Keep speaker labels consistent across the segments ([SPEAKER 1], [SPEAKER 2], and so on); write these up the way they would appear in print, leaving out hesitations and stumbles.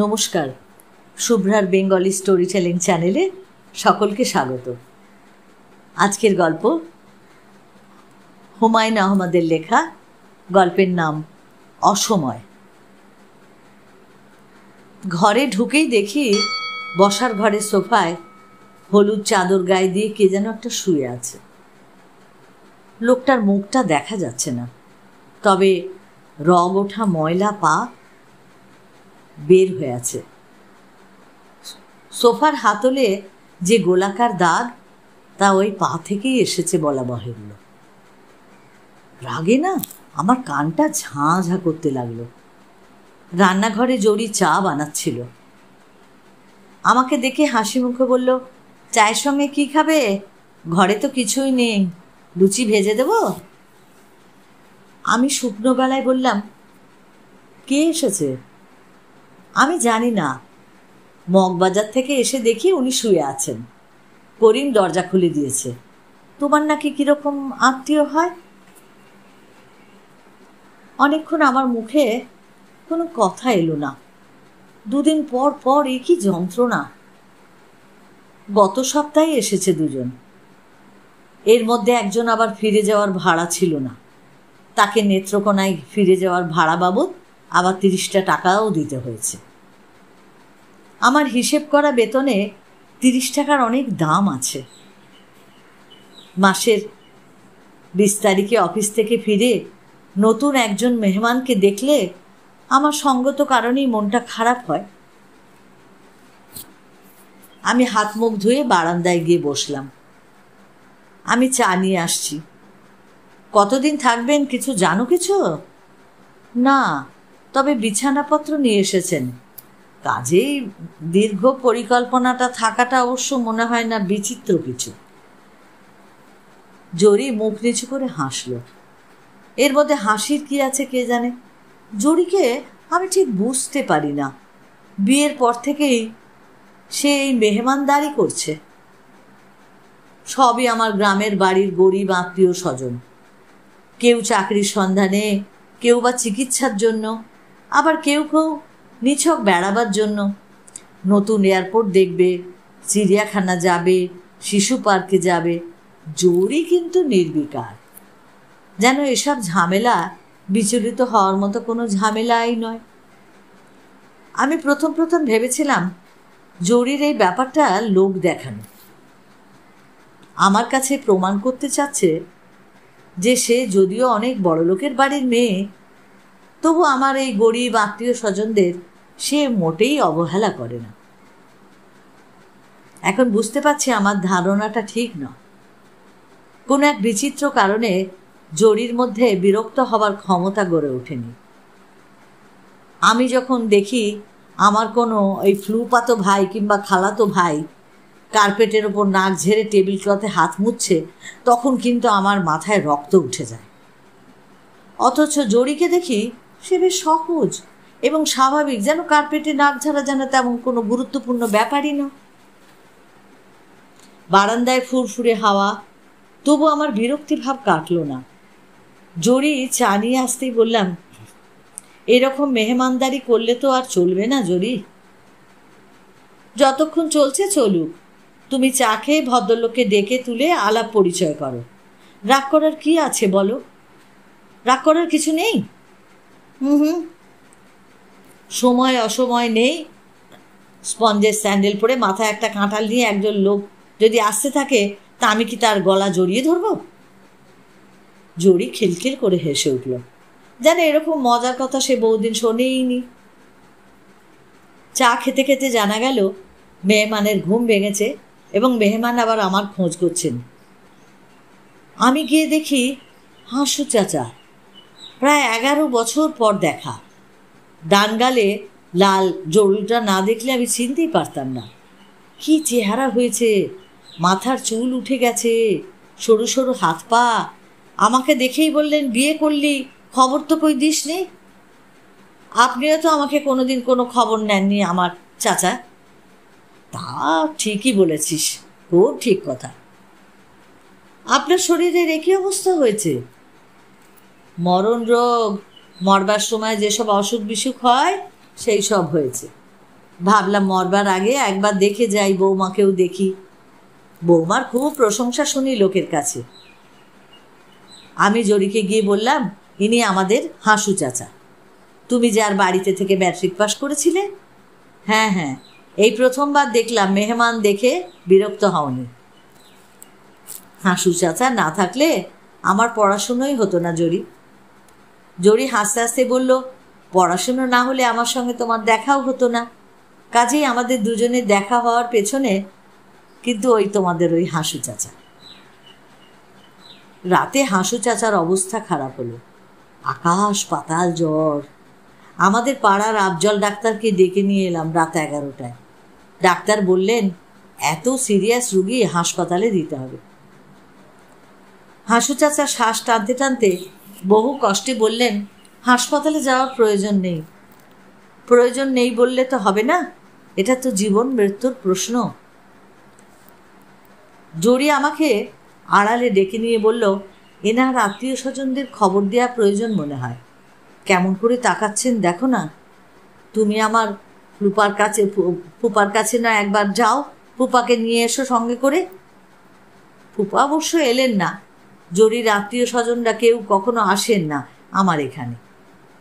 [SPEAKER 1] নমস্কার, শুভ্রার Bengali story telling চ্যানেলে সকলকে স্বাগত। আজকের গল্প হুমায়ুন আহমেদের লেখা। গল্পের নাম অসময়। ঘরে ঢুকেই দেখি বসার ঘরের সোফায় হলুদ চাদর গায়ে দিয়ে কে যেন একটা শুয়ে আছে। লোকটার মুখটা দেখা যাচ্ছে না, তবে রগ ওঠা ময়লা পা বের হয়ে আছে। সোফার হাতলে যে গোলাকার দাগ, তা ওই পা থেকেই এসেছে বলা বাহুল্য। রাগে না আমার কানটা ঝাঁ ঝাঁ করতে লাগলো। রান্নাঘরে জরি চা বানাচ্ছিল। আমাকে দেখে হাসি মুখে বলল, চায়ের সঙ্গে কি খাবে? ঘরে তো কিছুই নেই, লুচি ভেজে দেব? আমি শুকনো গলায় বললাম, কে এসেছে? আমি জানি না, মগবাজার থেকে এসে দেখি উনি শুয়ে আছেন। করিম দরজা খুলে দিয়েছে। তোমার নাকি কিরকম আত্মীয় হয়? অনেকক্ষণ আমার মুখে কোনো কথা এলো না। দুদিন পর পর এ কি যন্ত্রণা। গত সপ্তাহে এসেছে দুজন। এর মধ্যে একজন আবার ফিরে যাওয়ার ভাড়া ছিল না। তাকে নেত্রকোনায় ফিরে যাওয়ার ভাড়া বাবদ আবার 30টা টাকাও দিতে হয়েছে। আমার হিসেব করা বেতনে 30 টাকার অনেক দাম আছে। মাসের 20 তারিখে অফিস থেকে ফিরে নতুন একজন মেহমানকে দেখলে আমার সঙ্গত কারণেই মনটা খারাপ হয়। আমি হাত মুখ ধুয়ে বারান্দায় গিয়ে বসলাম। আমি চা নিয়ে আসছি। কতদিন থাকবেন কিছু জানো? কিছু না, তবে বিছানাপত্র নিয়ে এসেছেন। কাজেই দীর্ঘ পরিকল্পনাটা থাকাটা অবশ্য মনে হয় না বিচিত্র কিছু। জরি মুখ নিচু করে হাসল। এর মধ্যে হাসির কি আছে কে জানে। জরিকে আমি ঠিক বুঝতে পারি না। বিয়ের পর থেকেই সে এই মেহমানদারি করছে। সবই আমার গ্রামের বাড়ির গরিব আত্মীয় স্বজন। কেউ চাকরির সন্ধানে, কেউ বা চিকিৎসার জন্য, আবার কেউ কেউ নিছক বেড়াবার জন্য। নতুন এয়ারপোর্ট দেখবে, চিড়িয়াখানা যাবে, শিশু পার্কে যাবে। জরি কিন্তু নির্বিকার, যেন এসব ঝামেলা বিচলিত হওয়ার মতো কোনো ঝামেলাই নয়। আমি প্রথম ভেবেছিলাম জরির এই ব্যাপারটা লোক দেখানো। আমার কাছে প্রমাণ করতে চাচ্ছে যে সে যদিও অনেক বড় লোকের বাড়ির মেয়ে, তবু আমার এই গরিব আত্মীয় স্বজনদের সে মোটেই অবহেলা করে না। এখন বুঝতে পারছি আমার ধারণাটা ঠিক নয়। কোনো এক বিচিত্র কারণে জরির মধ্যে বিরক্ত হবার ক্ষমতা গড়ে ওঠেনি। আমি যখন দেখি আমার কোনো এই ফ্লুপাতো ভাই কিংবা খালাতো ভাই কার্পেটের ওপর নাক ঝেড়ে টেবিল ক্লথে হাত মুছছে, তখন কিন্তু আমার মাথায় রক্ত উঠে যায়। অথচ জরিকে দেখি সে বেশ সহজ এবং স্বাভাবিক, যেন কার্পেটে নাক ঝাড়া যেন তেমন কোনো গুরুত্বপূর্ণ ব্যাপারই না। বারান্দায় ফুরফুরে হাওয়া, তবু আমার বিরক্তি ভাব কাটল না। জরি চা নিয়ে আসতেই বললাম, এরকম মেহমানদারি করলে তো আর চলবে না জরি। যতক্ষণ চলছে চলুক, তুমি চা খেয়ে ভদ্রলোককে ডেকে তুলে আলাপ পরিচয় করো। রাগ করার কি আছে বলো? রাগ করার কিছু নেই। সময় অসময় নেই। স্পঞ্জের স্যান্ডেল পরে মাথায় একটা কাঁঠাল নিয়ে একজন লোক যদি আসতে থাকে, তা আমি কি তার গলা জড়িয়ে ধরব? জরি খিলখিল করে হেসে উঠল, যেন এরকম মজার কথা সে বহুদিন শোনেইনি। চা খেতে খেতে জানা গেল মেহমানের ঘুম ভেঙেছে এবং মেহমান আবার আমার খোঁজ করছেন। আমি গিয়ে দেখি হাসু চাচা, প্রায় 11 বছর পর দেখা। ডান গালে লাল জড়ুলটা না দেখলে আমি চিনতেই পারতাম না। কি চেহারা হয়েছে! মাথার চুল উঠে গেছে, সরু সরু হাত পা। আমাকে দেখেই বললেন, বিয়ে করলি, খবর তো কই দিস নি? আপনিও তো আমাকে কোনোদিন কোনো খবর নেননি আমার চাচা। তা ঠিকই বলেছিস, খুব ঠিক কথা। আপনার শরীরের একই অবস্থা হয়েছে? মরণ রোগ, মরবার সময় যেসব অসুখ বিসুখ হয় সেই সব হয়েছে। ভাবলাম মরবার আগে একবার দেখে যাই, বৌমাকেও দেখি। বৌমার খুব প্রশংসা শুনি লোকের কাছে। আমি জরিকে গিয়ে বললাম, ইনি আমাদের হাসু চাচা। তুমি যার বাড়িতে থেকে ম্যাট্রিক পাস করেছিলে? হ্যাঁ হ্যাঁ, এই প্রথমবার দেখলাম মেহমান দেখে বিরক্ত হওনি। হাসু চাচা না থাকলে আমার পড়াশুনোই হতো না জরি। জরি হাসতে হাসতে বলল, পড়াশুনো না হলে আমার সঙ্গে তোমার দেখাও হতো না। কাজেই আমাদের দুজনের দেখা হওয়ার পেছনে কিন্তু ওই তোমাদের ওই হাসু চাচা। রাতে হাসু চাচার অবস্থা খারাপ হলো, আকাশ পাতাল জ্বর। আমাদের পাড়ার আফজল ডাক্তারকে ডেকে নিয়ে এলাম রাত 11টায়। ডাক্তার বললেন, এত সিরিয়াস রুগী হাসপাতালে দিতে হবে। হাসু চাচা শ্বাস টানতে টানতে বহু কষ্টে বললেন, হাসপাতালে যাওয়ার প্রয়োজন নেই। প্রয়োজন নেই বললে তো হবে না, এটা তো জীবন মৃত্যুর প্রশ্ন। জরি আমাকে আড়ালে ডেকে নিয়ে বলল, এনার আত্মীয় স্বজনদের খবর দেওয়া প্রয়োজন মনে হয়। কেমন করে তাকাচ্ছেন দেখো না। তুমি আমার ফুপার কাছে না একবার যাও, ফুপাকে নিয়ে এসো সঙ্গে করে। ফুপা অবশ্য এলেন না। জরির আত্মীয় স্বজনরা কেউ কখনো আসেন না আমার এখানে,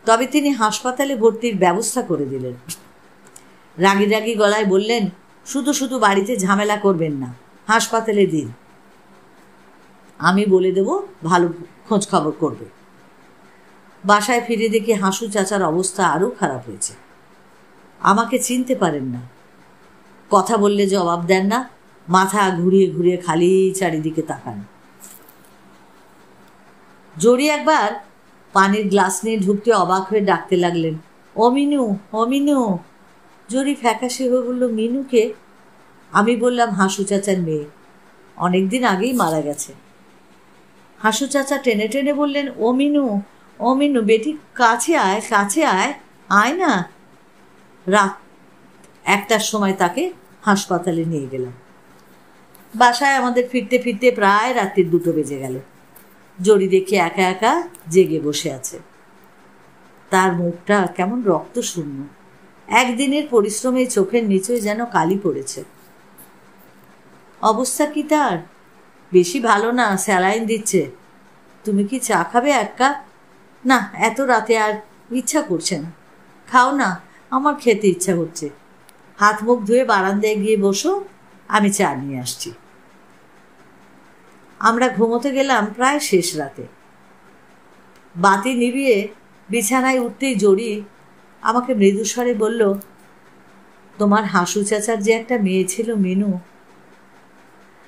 [SPEAKER 1] তবে তিনি হাসপাতালে ভর্তির ব্যবস্থা করে দিলেন। রাগি রাগি গলায় বললেন, শুধু শুধু বাড়িতে ঝামেলা করবেন না, হাসপাতালে দিন। আমি বলে দেব, ভালো খোঁজ খবর করবে। বাসায় ফিরে দেখি হাসু চাচার অবস্থা আরও খারাপ হয়েছে। আমাকে চিনতে পারেন না, কথা বললে জবাব দেন না, মাথা ঘুরিয়ে ঘুরিয়ে খালি চারিদিকে তাকান। জরি একবার পানির গ্লাস নিয়ে ঢুকতে অবাক হয়ে ডাকতে লাগলেন, ও মিনু, ও মিনু। জরি ফ্যাকাশে হয়ে বলল, মিনুকে? আমি বললাম, হাসু চাচার মেয়ে, অনেকদিন আগেই মারা গেছে। হাসু চাচা টেনে টেনে বললেন, ও মিনু, ও মিনু বেটি, কাছে আয়, কাছে আয়, আয় না। রাত 1টার সময় তাকে হাসপাতালে নিয়ে গেলাম। বাসায় আমাদের ফিরতে ফিরতে প্রায় রাত্রির 2টো বেজে গেল। জরি দেখে একা একা জেগে বসে আছে। তার মুখটা কেমন রক্ত শূন্য, একদিনের পরিশ্রমে চোখের নিচে যেন কালি পড়েছে। অবস্থা কি তার? বেশি ভালো না, স্যালাইন দিচ্ছে। তুমি কি চা খাবে 1 কাপ? না, এত রাতে আর ইচ্ছা করছে না। খাও না, আমার খেতে ইচ্ছা করছে। হাত মুখ ধুয়ে বারান্দায় গিয়ে বসো, আমি চা নিয়ে আসছি। আমরা ঘুমোতে গেলাম প্রায় শেষ রাতে। বাতি নিভিয়ে বিছানায় উঠতেই জরি আমাকে মৃদুস্বরে বলল, তোমার হাসু চাচার যে একটা মেয়ে ছিল মিনু,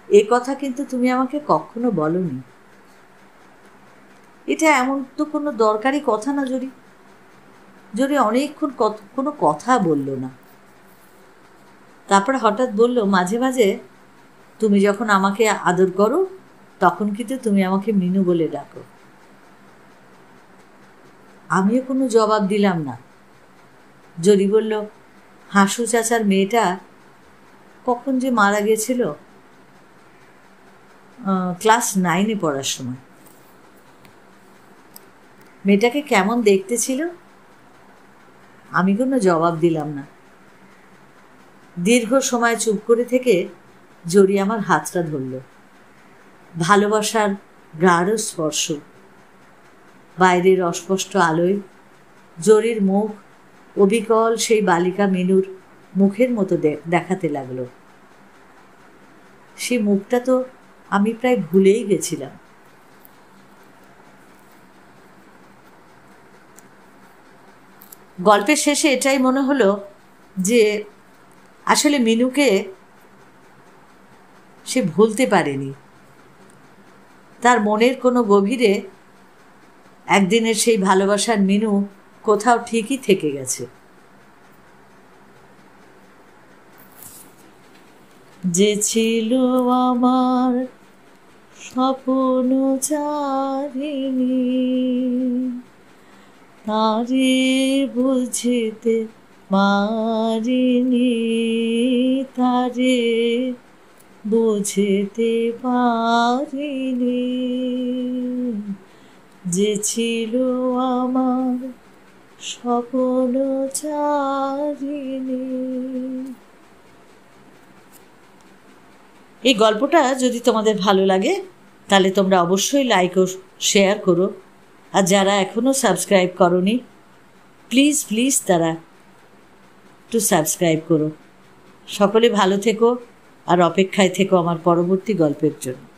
[SPEAKER 1] এ কথা কিন্তু তুমি আমাকে কখনো বলনি। এটা এমন তো কোনো দরকারি কথা না জরি। জরি অনেকক্ষণ কোনো কথা বলল না। তারপর হঠাৎ বলল, মাঝে মাঝে তুমি যখন আমাকে আদর করো তখন কিন্তু তুমি আমাকে মিনু বলে ডাকো। আমিও কোনো জবাব দিলাম না। জরি বলল, হাসু চাচার মেয়েটা কখন যে মারা গেছিল, ক্লাস 9-এ পড়ার সময়। মেয়েটাকে কেমন দেখতে ছিল? আমি কোনো জবাব দিলাম না। দীর্ঘ সময় চুপ করে থেকে জরি আমার হাতটা ধরল। ভালোবাসার গাঢ় স্পর্শ। বাইরের অস্পষ্ট আলোয় জরির মুখ অবিকল সেই বালিকা মিনুর মুখের মতো দেখাতে লাগলো। সেই মুখটা তো আমি প্রায় ভুলেই গেছিলাম। গল্পের শেষে এটাই মনে হলো যে আসলে মিনুকে সে ভুলতে পারেনি। তার মনের কোনো গভীরে একদিনের সেই ভালোবাসার মিনু কোথাও ঠিকই থেকে গেছে। যে ছিল আমার স্বপ্ন চারিণী, তারে বুঝতে পারিনি, তারে বুঝতে পারিনি। যে ছিল আমার স্বপ্ন চারিণী। এই গল্পটা যদি তোমাদের ভালো লাগে তাহলে তোমরা অবশ্যই লাইক ও শেয়ার করো। আর যারা এখনও সাবস্ক্রাইব করোনি প্লিজ প্লিজ তারা একটু সাবস্ক্রাইব করো। সকলে ভালো থেকো আর অপেক্ষায় থেকো আমার পরবর্তী গল্পের জন্য।